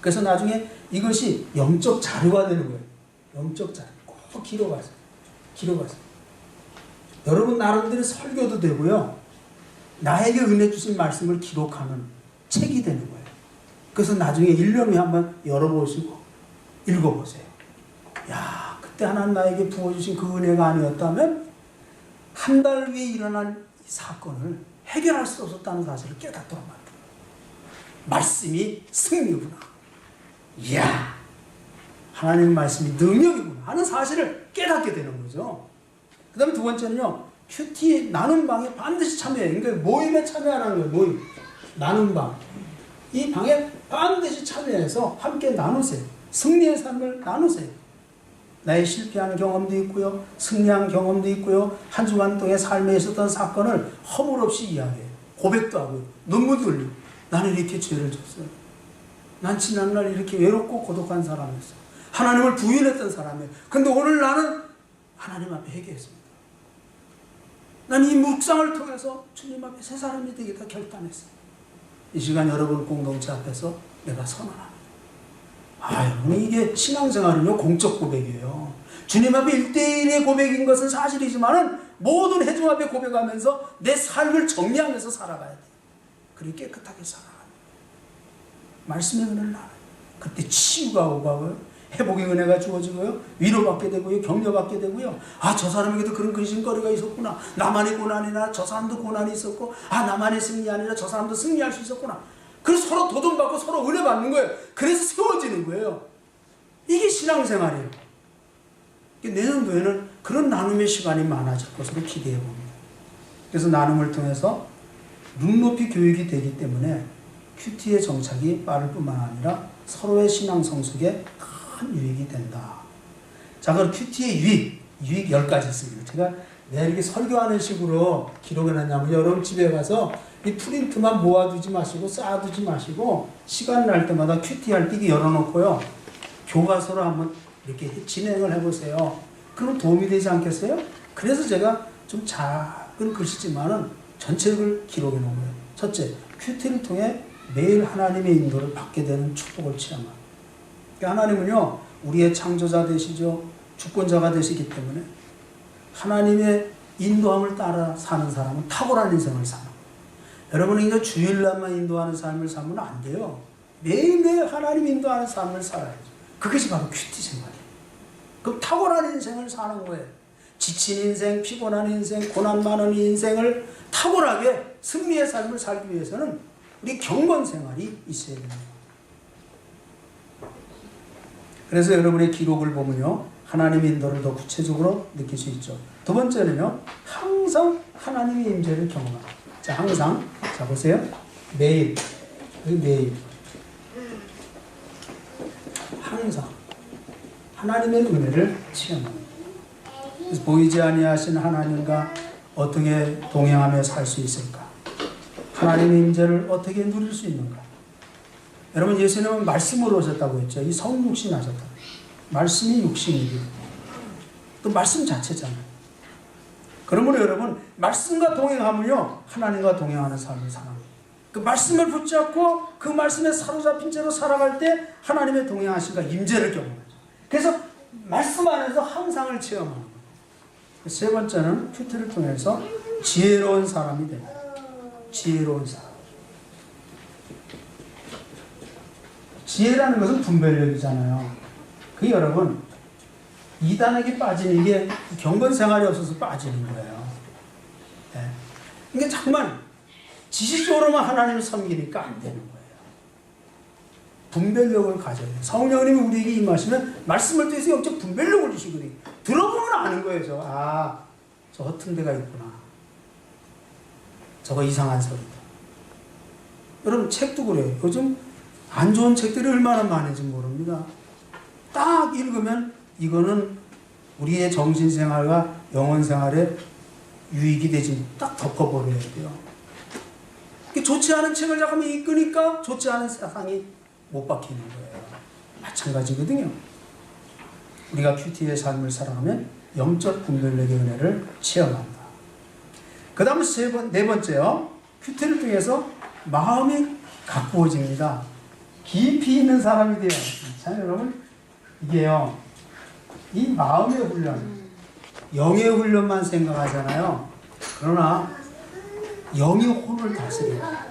그래서 나중에 이것이 영적 자료가 되는 거예요. 영적 자료. 꼭 기록하세요. 기록하세요. 여러분 나름대로 설교도 되고요. 나에게 은혜 주신 말씀을 기록하는 책이 되는 거예요. 그래서 나중에 1년 후에 한번 열어보시고 읽어보세요. 야, 그때 하나님 나에게 부어주신 그 은혜가 아니었다면 한 달 후에 일어난 이 사건을 해결할 수 없었다는 사실을 깨닫도록 만듭니다. 말씀이 승리구나. 이야, 하나님 말씀이 능력이구나 하는 사실을 깨닫게 되는 거죠. 그 다음에 2번째는요. 큐티 나눔 방에 반드시 참여해요. 그러니까 모임에 참여하라는 거예요. 모임. 나눈 방. 이 방에 반드시 참여해서 함께 나누세요. 승리의 삶을 나누세요. 나의 실패한 경험도 있고요. 승리한 경험도 있고요. 한 주간 동안 삶에 있었던 사건을 허물없이 이야기해요. 고백도 하고요. 눈물도 흘리고. 나는 이렇게 죄를 졌어요. 난 지난날 이렇게 외롭고 고독한 사람이었어요. 하나님을 부인했던 사람이에요. 근데 오늘 나는 하나님 앞에 회개했습니다. 난 이 묵상을 통해서 주님 앞에 새 사람이 되겠다 결단했어요. 이 시간 여러분 공동체 앞에서 내가 선언합니다. 여러분 이게 신앙생활은요 공적 고백이에요. 주님 앞에 1대1의 고백인 것은 사실이지만은 모든 회중 앞에 고백하면서 내 삶을 정리하면서 살아가야 돼요. 그렇게 깨끗하게 살아가요. 말씀의 은혜를 나눠요. 그때 치유가 오고요. 회복의 은혜가 주어지고요. 위로받게 되고요. 격려받게 되고요. 저 사람에게도 그런 근심거리가 있었구나. 나만의 고난이나 저 사람도 고난이 있었고 나만의 승리 아니라 저 사람도 승리할 수 있었구나. 그래서 서로 도전받고 서로 은혜 받는 거예요. 그래서 세워지는 거예요. 이게 신앙생활이에요. 내년도에는 그런 나눔의 시간이 많아질 것으로 기대해 봅니다. 그래서 나눔을 통해서 눈높이 교육이 되기 때문에 큐티의 정착이 빠를 뿐만 아니라 서로의 신앙 성숙에 큰 유익이 된다. 자, 그럼 큐티의 유익 10가지 있습니다. 제가 왜 이렇게 설교하는 식으로 기록해 놨냐면 여러분 집에 가서 이 프린트만 모아두지 마시고 쌓아두지 마시고 시간 날 때마다 큐티 할 때 열어놓고요. 교과서로 한번 이렇게 진행을 해보세요. 그럼 도움이 되지 않겠어요? 그래서 제가 좀 작은 글씨지만은 전체를 기록해 놓은 거예요. 첫째, 큐티를 통해 매일 하나님의 인도를 받게 되는 축복을 체험합니다. 하나님은요, 우리의 창조자 되시죠. 주권자가 되시기 때문에 하나님의 인도함을 따라 사는 사람은 탁월한 인생을 사는 거예요. 여러분은 이제 주일날만 인도하는 삶을 살면 안 돼요. 매일매일 하나님 인도하는 삶을 살아야죠. 그것이 바로 큐티 생활이에요. 그럼 탁월한 인생을 사는 거예요. 지친 인생, 피곤한 인생, 고난 많은 인생을 탁월하게 승리의 삶을 살기 위해서는 우리 경건 생활이 있어야 됩니다. 그래서 여러분의 기록을 보면요, 하나님의 인도를 더 구체적으로 느낄 수 있죠. 두 번째는요, 항상 하나님의 임재를 경험합니다. 자, 항상. 자, 보세요. 매일. 매일. 항상. 하나님의 은혜를 체험합니다. 그래서 보이지 아니하신 하나님과 어떻게 동행하며 살 수 있을까? 하나님의 임재를 어떻게 누릴 수 있는가? 여러분, 예수님은 말씀으로 오셨다고 했죠. 이 성육신 하셨다. 말씀이 육신이고 또 말씀 자체잖아요. 그러므로 여러분, 말씀과 동행하면요, 하나님과 동행하는 삶을 살아갑니다. 그 말씀을 붙잡고 그 말씀에 사로잡힌 채로 살아갈 때 하나님의 동행하심과 임재를 경험하죠. 그래서 말씀 안에서 항상을 체험하는 거예요. 세 번째는 큐티를 통해서 지혜로운 사람이 됩니다. 지혜로운 사람. 지혜라는 것은 분별력이잖아요. 그 여러분, 이단에게 빠지는 게 경건 생활이 없어서 빠지는 거예요. 네. 이게 정말 지식적으로만 하나님을 섬기니까 안 되는 거예요. 분별력을 가져야 돼요. 성령님이 우리에게 임하시면 말씀을 통해서 영적 분별력을 주시거든요. 들어보면 아는 거예요. 저 허튼 데가 있구나. 저거 이상한 소리다. 여러분, 책도 그래요. 요즘 안 좋은 책들이 얼마나 많은지 모릅니다. 딱 읽으면 이거는 우리의 정신생활과 영혼생활에 유익이 되지, 딱 덮어버려야 돼요. 좋지 않은 책을 잠깐만 읽으니까 좋지 않은 세상이 못 박히는 거예요. 마찬가지거든요. 우리가 큐티의 삶을 살아가면 영적 분별력의 은혜를 체험한다. 그 다음 네 번째요. 큐티를 통해서 마음이 가꾸어집니다. 깊이 있는 사람이 돼요. 자, 여러분, 이게요, 이 마음의 훈련, 영의 훈련만 생각하잖아요. 그러나 영이 혼을 다스려요.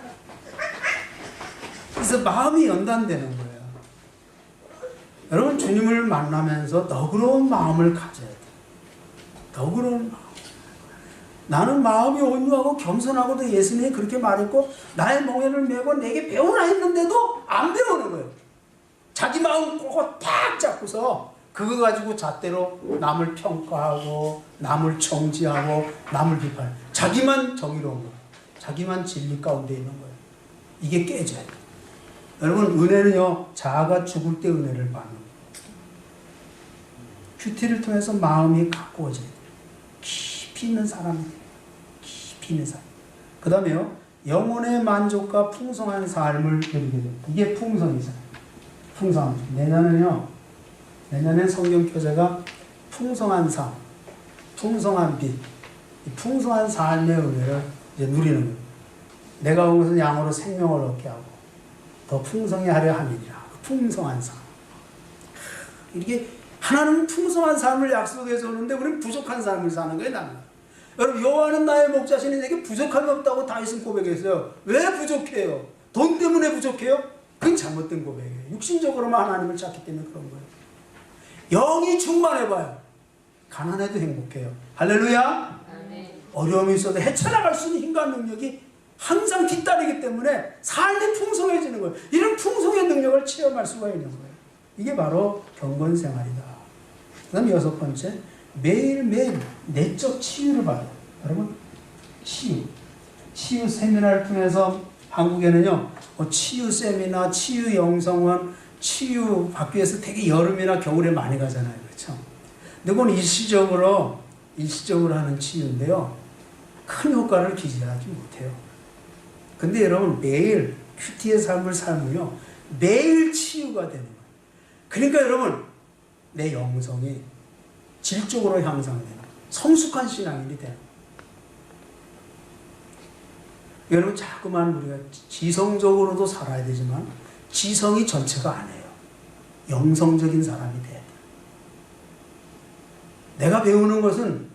그래서 마음이 연단되는 거예요. 여러분, 주님을 만나면서 너그러운 마음을 가져야 돼요. 너그러운 마음. 나는 마음이 온유하고 겸손하고도 예수님이 그렇게 말했고 나의 멍에를 메고 내게 배우라 했는데도 안 배우는 거예요. 자기 마음 꼭 딱 잡고서 그거 가지고 잣대로 남을 평가하고 남을 정지하고 남을 비판해. 자기만 정의로운 거예요. 자기만 진리 가운데 있는 거예요. 이게 깨져야 돼요. 여러분, 은혜는요, 자아가 죽을 때 은혜를 받는 거예요. 큐티를 통해서 마음이 가꾸어져야 돼요. 깊이 있는 사람이 돼요. 깊이 있는 사람. 그 다음에요, 영혼의 만족과 풍성한 삶을 누리게 돼요. 이게 풍성이잖아요. 풍성한. 내년엔 성경 교재가 풍성한 삶, 풍성한 빛, 풍성한 삶의 은혜를 이제 누리는 거예요. 내가 온 것은 양으로 생명을 얻게 하고 더 풍성히 하려 함이니라. 풍성한 삶. 이렇게 하나님은 풍성한 삶을 약속해서 오는데 우리는 부족한 삶을 사는 거예요, 나는. 여러분, 여호와는 나의 목자시니 내게 부족함이 없다고 다윗은 고백했어요. 왜 부족해요? 돈 때문에 부족해요? 그건 잘못된 고백이에요. 육신적으로만 하나님을 찾기 때문에 그런 거예요. 영이 충만해봐요. 가난해도 행복해요. 할렐루야. 어려움이 있어도 헤쳐나갈 수 있는 힘과 능력이 항상 뒤따르기 때문에 삶이 풍성해지는 거예요. 이런 풍성의 능력을 체험할 수가 있는 거예요. 이게 바로 경건 생활이다. 그 다음 6번째, 매일매일 내적 치유를 받아요. 여러분, 치유 세미나를 통해서 한국에는요, 치유 세미나, 치유 영성원, 치유 받기 위해서 되게 여름이나 겨울에 많이 가잖아요. 그렇죠? 근데 그건 일시적으로 하는 치유인데요, 큰 효과를 기대하지 못해요. 근데 여러분, 매일 큐티의 삶을 살면요, 매일 치유가 되는 거예요. 그러니까 여러분, 내 영성이 질적으로 향상되는 성숙한 신앙인이 되는 거예요. 여러분, 자꾸만 우리가 지성적으로도 살아야 되지만 지성이 전체가 아니에요. 영성적인 사람이 돼야 돼요. 내가 배우는 것은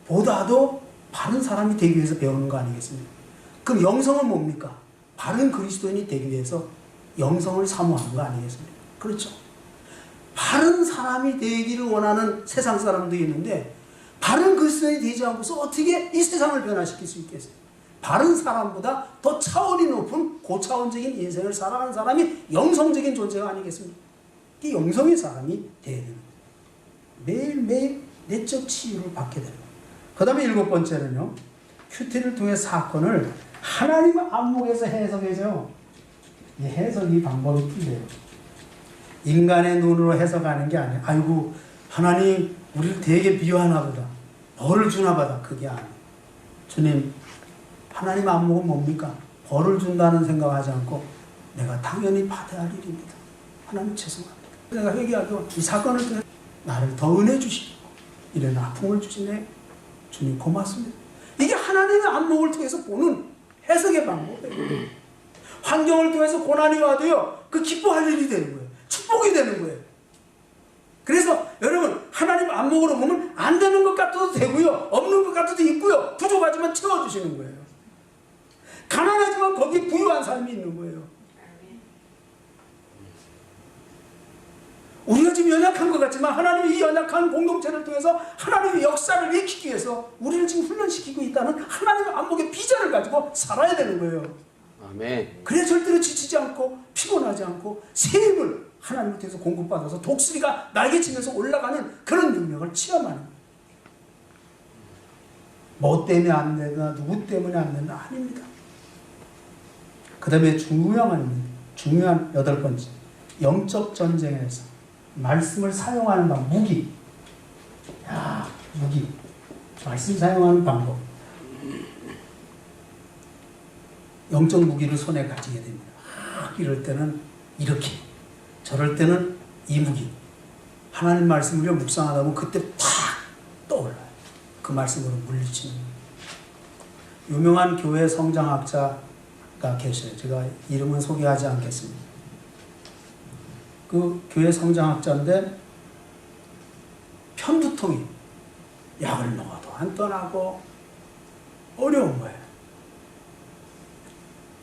보다도 바른 사람이 되기 위해서 배우는 거 아니겠습니까? 그럼 영성은 뭡니까? 바른 그리스도인이 되기 위해서 영성을 사모하는 거 아니겠습니까? 그렇죠? 바른 사람이 되기를 원하는 세상 사람도 있는데 바른 그리스도인이 되지 않고서 어떻게 이 세상을 변화시킬 수 있겠어요? 바른 사람보다 더 차원이 높은 고차원적인 인생을 살아가는 사람이 영성적인 존재가 아니겠습니까? 이 영성의 사람이 되어야 되는 거예요. 매일매일 내적 치유를 받게 되는 거예요. 그 다음에 7번째는요, 큐티를 통해 사건을 하나님 안목에서 해석해줘요. 이 해석이 방법이 틀려요. 인간의 눈으로 해석하는 게 아니에요. 아이고, 하나님 우리를 되게 비유하나 보다, 벌을 주나 보다. 그게 아니에요. 주님, 하나님 안목은 뭡니까? 벌을 준다는 생각하지 않고 내가 당연히 받아야 할 일입니다. 하나님 죄송합니다. 내가 회개하고 이 사건을 통해 나를 더 은혜 주시고 이런 아픔을 주시네. 주님 고맙습니다. 이게 하나님의 안목을 통해서 보는 해석의 방법이에요. 환경을 통해서 고난이 와도요, 그 기뻐할 일이 되는 거예요. 축복이 되는 거예요. 그래서 여러분, 하나님 안목으로 보면 안 되는 것 같아도 되고요, 없는 것 같아도 있고요, 부족하지만 채워주시는 거예요. 가난하지만 거기에 부유한 삶이 있는 거예요. 우리가 지금 연약한 것 같지만 하나님이 이 연약한 공동체를 통해서 하나님의 역사를 일으키기 위해서 우리를 지금 훈련시키고 있다는 하나님의 안목의 비전을 가지고 살아야 되는 거예요. 아멘. 그래 절대로 지치지 않고 피곤하지 않고 새 힘을 하나님을 통해서 공급받아서 독수리가 날개치면서 올라가는 그런 능력을 체험하는 거예요. 뭐 때문에 안 되나 누구 때문에 안 되나 아닙니다. 그 다음에 중요한 8번째, 영적 전쟁에서 말씀을 사용하는 방법, 무기. 무기. 말씀 사용하는 방법. 영적 무기를 손에 가지게 됩니다. 이럴 때는 이렇게, 저럴 때는 이 무기. 하나님 말씀을 묵상하다 보면 그때 팍 떠올라요. 그 말씀으로 물리치는 거예요. 유명한 교회 성장학자가 계셔요. 제가 이름은 소개하지 않겠습니다. 그 교회 성장학자인데 편두통이 약을 먹어도 안 떠나고 어려운 거예요.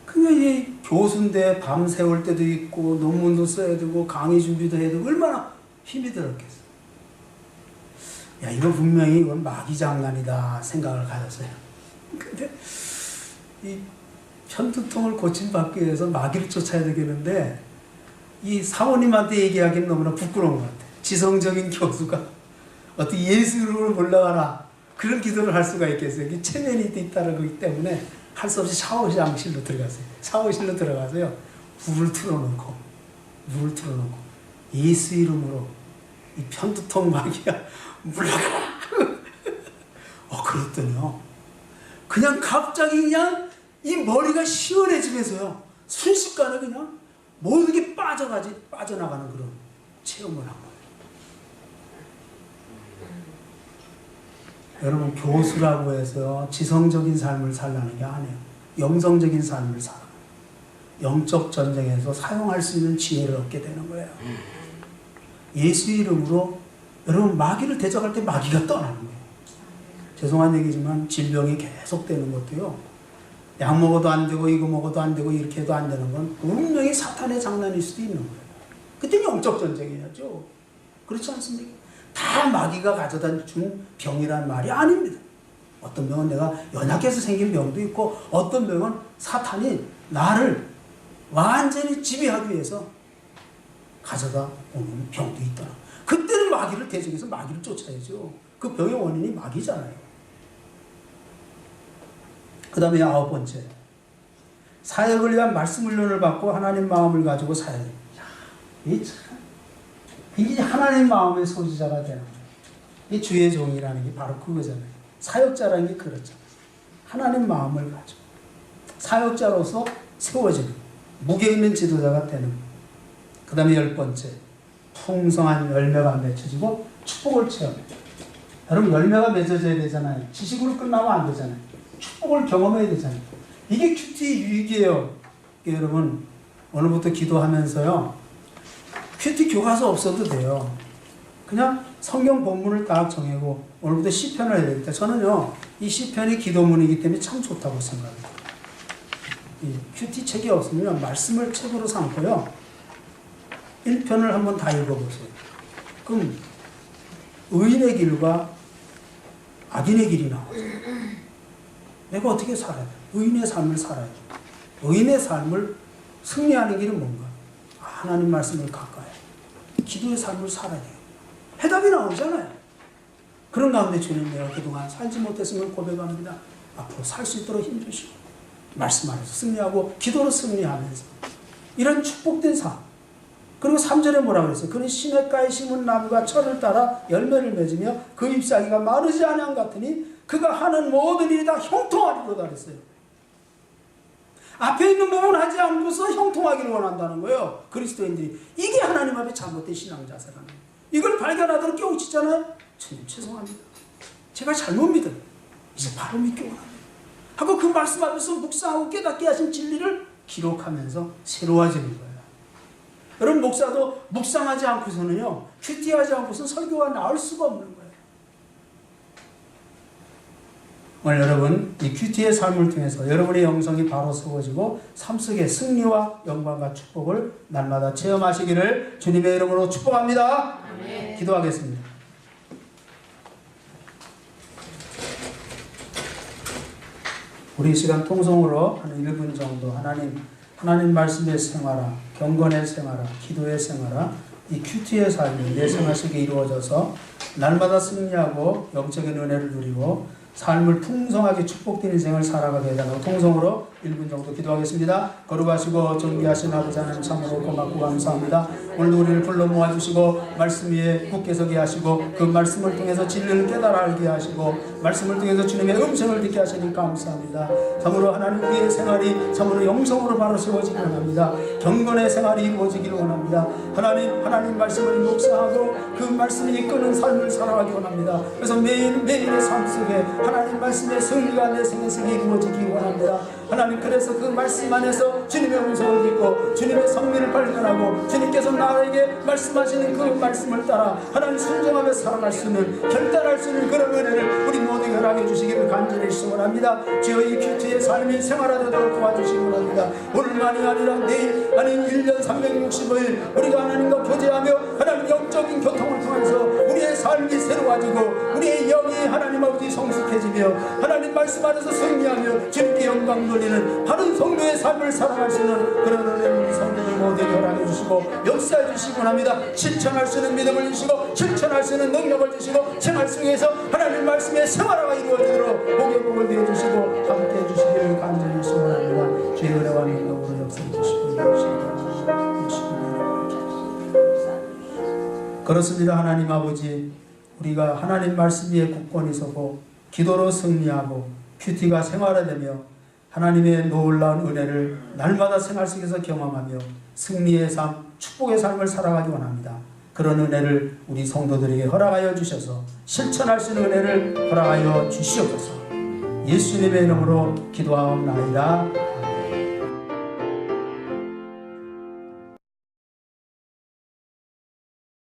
그냥 이 교수인데 밤 새울 때도 있고 논문도 써야 되고 강의 준비도 해야 되고 얼마나 힘이 들었겠어요. 야, 이거 분명히 이건 마귀 장난이다 생각을 가졌어요. 근데 이 편두통을 고침받기 위해서 마귀를 쫓아야 되겠는데 이 사모님한테 얘기하기는 너무나 부끄러운 것 같아요. 지성적인 교수가 어떻게 예수로 올라가라 그런 기도를 할 수가 있겠어요. 체면이 뒤따르기 때문에 할 수 없이 샤워장실로 들어갔어요. 샤워실로 들어가서요. 물을 틀어놓고 예수 이름으로 이 편두통 마귀야 물러가라. 그랬더니요. 그냥 갑자기 그냥 이 머리가 시원해지면서요. 순식간에 그냥 모든 게 빠져나가는 그런 체험을 한 거예요. 여러분, 교수라고 해서 지성적인 삶을 살라는 게 아니에요. 영성적인 삶을 살아. 영적 전쟁에서 사용할 수 있는 지혜를 얻게 되는 거예요. 예수 이름으로 여러분, 마귀를 대적할 때 마귀가 떠나는 거예요. 죄송한 얘기지만 질병이 계속되는 것도요. 약 먹어도 안 되고 이거 먹어도 안 되고 이렇게 해도 안 되는 건 분명히 사탄의 장난일 수도 있는 거예요. 그때는 영적 전쟁이었죠. 그렇지 않습니까? 다 마귀가 가져다 준 병이란 말이 아닙니다. 어떤 병은 내가 연약해서 생긴 병도 있고 어떤 병은 사탄이 나를 완전히 지배하기 위해서 가져다 오는 병도 있더라. 그때는 마귀를 대적해서 마귀를 쫓아야죠. 그 병의 원인이 마귀잖아요. 그 다음에 9번째, 사역을 위한 말씀 훈련을 받고 하나님 마음을 가지고 사역을. 이게 하나님 마음의 소지자가 되는 거예요. 이 주의 종이라는 게 바로 그거잖아요. 사역자라는 게 그렇잖아요. 하나님 마음을 가지고 사역자로서 세워지는, 무게 있는 지도자가 되는 거예요. 그 다음에 10번째, 풍성한 열매가 맺혀지고 축복을 체험해요. 여러분, 열매가 맺어져야 되잖아요. 지식으로 끝나면 안 되잖아요. 축복을 경험해야 되잖아요. 이게 큐티 유익이에요. 여러분, 오늘부터 기도하면서요, 큐티 교과서 없어도 돼요. 그냥 성경 본문을 딱 정하고 오늘부터 시편을 해야 되겠다. 저는요, 이 시편이 기도문이기 때문에 참 좋다고 생각합니다. 이 큐티 책이 없으면 말씀을 책으로 삼고요, 1편을 한번 다 읽어보세요. 그럼 의인의 길과 악인의 길이 나오죠. 내가 어떻게 살아야 돼? 의인의 삶을 살아야 돼. 의인의 삶을 승리하는 길은 뭔가? 하나님 말씀을 가까이, 기도의 삶을 살아야 돼요. 해답이 나오잖아요. 그런 가운데 주님, 내가 그동안 살지 못했으면 고백합니다. 앞으로 살 수 있도록 힘주시고 말씀 안에서 승리하고 기도로 승리하면서 이런 축복된 삶. 그리고 3절에 뭐라고 그랬어요? 그는 시냇가에 심은 나무가 철을 따라 열매를 맺으며 그 잎사귀가 마르지 아니함 같으니 그가 하는 모든 일이 다 형통하리로다 그랬어요. 앞에 있는 부분 하지 않고서 형통하기를 원한다는 거예요. 그리스도인들이. 이게 하나님 앞에 잘못된 신앙자세라는 거예요. 이걸 발견하도록 깨우치잖아요. 주님 죄송합니다. 제가 잘못 믿어요. 이제 바로 믿기 원합니다. 하고 그 말씀 앞에서 묵상하고 깨닫게 하신 진리를 기록하면서 새로워지는 거예요. 여러분, 목사도 묵상하지 않고서는요, 큐티하지 않고서는 설교가 나올 수가 없는 거예요. 오늘 여러분, 이 큐티의 삶을 통해서 여러분의 영성이 바로 세워지고 삶 속의 승리와 영광과 축복을 날마다 체험하시기를 주님의 이름으로 축복합니다. 아멘. 기도하겠습니다. 우리 이 시간 통성으로 한 1분 정도 하나님 말씀의 생활화, 경건의 생활화, 기도의 생활화, 이 큐티의 삶이 내 생활 속에 이루어져서 날마다 승리하고 영적인 은혜를 누리고 삶을 풍성하게 축복된 인생을 살아가게 해달라고 통성으로 1분 정도 기도하겠습니다. 거룩하시고 존귀하신 아버지 하나님, 참으로 고맙고 감사합니다. 오늘도 우리를 불러 모아주시고 말씀 위에 굳게 서게 하시고 그 말씀을 통해서 진리를 깨달아 알게 하시고 말씀을 통해서 주님의 음성을 듣게 하시니 감사합니다. 참으로 하나님 우리의 생활이 참으로 영성으로 바로 세워지기 원합니다. 경건의 생활이 이루어지기를 원합니다. 하나님 말씀을 묵상하고 그 말씀이 이끄는 삶을 살아가기 원합니다. 그래서 매일의 삶 속에 하나님 말씀의 승리가 내 생애 속에 이루어지기 원합니다. 하나님, 그래서 그 말씀 안에서 주님의 음성을 듣고 주님의 성미를 발견하고 주님께서 나에게 말씀하시는 그 말씀을 따라 하나님 순종하며 살아갈 수 있는, 결단할 수 있는 그런 은혜를 우리 모두 허락해 주시기를 간절히 소원합니다. 주여, 이 큐티의 삶이 생활화되도록 도와주시기 원합니다. 오늘만이 아니라 내일, 아닌 1년 365일 우리가 하나님과 교제하며 하나님 영적인 교통을 통해서 우리의 삶이 새로워지고 우리의 영이 하나님 아버지 성숙해지며 하나님 말씀 안에서 승리하며 주님께 영광 돌리는 바른 성도의 삶을 살아갈 수 있는 그런 은혜를 성도들 모두 허락해 주시고 역사해 주시기 원합니다. 실천할 수 있는 믿음을 주시고 실천할 수 있는 능력을 주시고 생활 속에서 하나님 말씀의 생활화가 이루어지도록 복의 복을 내주시고 함께해 주시기를 간절히 소원합니다. 주의 은혜와 능력 그렇습니다. 하나님 아버지, 우리가 하나님 말씀 위에 굳건히 서고 기도로 승리하고 큐티가 생활화되며 하나님의 놀라운 은혜를 날마다 생활 속에서 경험하며 승리의 삶, 축복의 삶을 살아가기 원합니다. 그런 은혜를 우리 성도들에게 허락하여 주셔서 실천할 수 있는 은혜를 허락하여 주시옵소서. 예수님의 이름으로 기도하옵나이다.